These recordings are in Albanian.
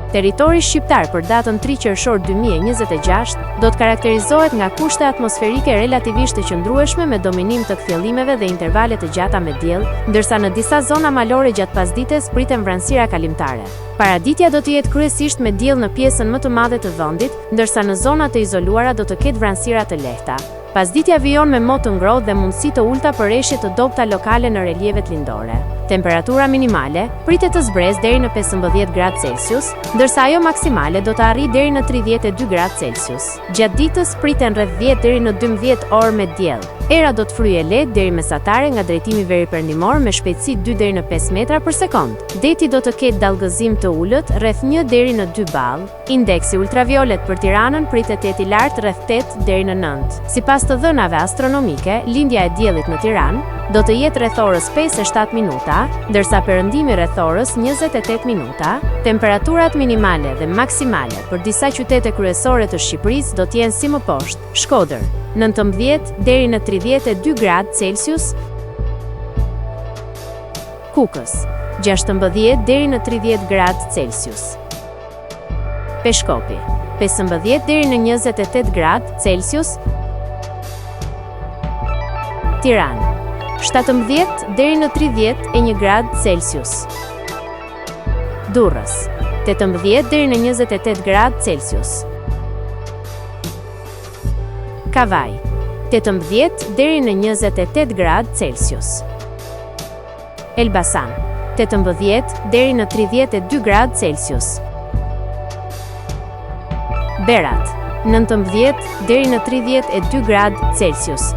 Territori shqiptar për datën 3 qershor 2026 do të karakterizohet nga kushte atmosferike relativisht të qëndrueshme me dominim të kthjellimeve dhe intervale të gjata me diell, ndërsa në disa zona malore gjatë pasdites priten vranësira kalimtare. Paraditja do të jetë kryesisht me diell në pjesën më të madhe të vendit, ndërsa në zona të izoluara do të ketë vranësira të lehta. Pasditja vijon me motë të ngrohtë dhe mundësi të ulta për reshje të dobta lokale në relievet lindore. Temperatura minimale pritet të zbresë deri në 15 gradë Celsius, ndërsa ajo maksimale do të arrijë deri në 32 gradë Celsius. Gjatë ditës priten rreth 10 deri në 12 orë me diell. Era do të fryjë lehtë deri mesatare nga drejtimi veriperëndimor me shpejtësi 2 deri në 5 metra për sekond. Deti do të ketë dallgëzim të ulët rreth 1 deri në 2 ball. Indeksi ultraviolet për Tiranën pritet të jetë i lartë rreth 8 deri në 9. Sipas të dhënave astronomike, lindja e diellit në Tiranë do të jetë rreth orës 5:07 minuta, ndërsa perëndimi rreth orës 28 minuta. Temperaturat minimale dhe maksimale për disa qytete kryesore të Shqipërisë do të jenë si më poshtë: Shkodër 19 deri në 32 gradë Celsius, Kukës 16 deri në 30 gradë Celsius, Peshkopi 15 deri në 28 gradë Celsius, Tiranë 17 deri në 31 gradë Celsius, Durrës 18 deri në 28 gradë Celsius, Kavaj 18 deri në 28 gradë Celsius, Elbasan 18 deri në 32 gradë Celsius, Berat 19 deri në 32 gradë Celsius,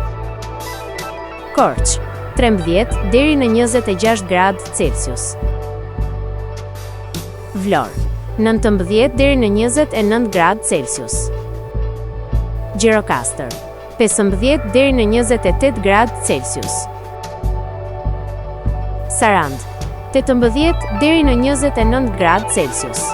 Korç 13 deri në 26 gradë Celsius, Vlorë 19 deri në 29 gradë Celsius, Gjirokastër 15 deri në 28 gradë Celsius, Sarandë 18 deri në 29 gradë Celsius.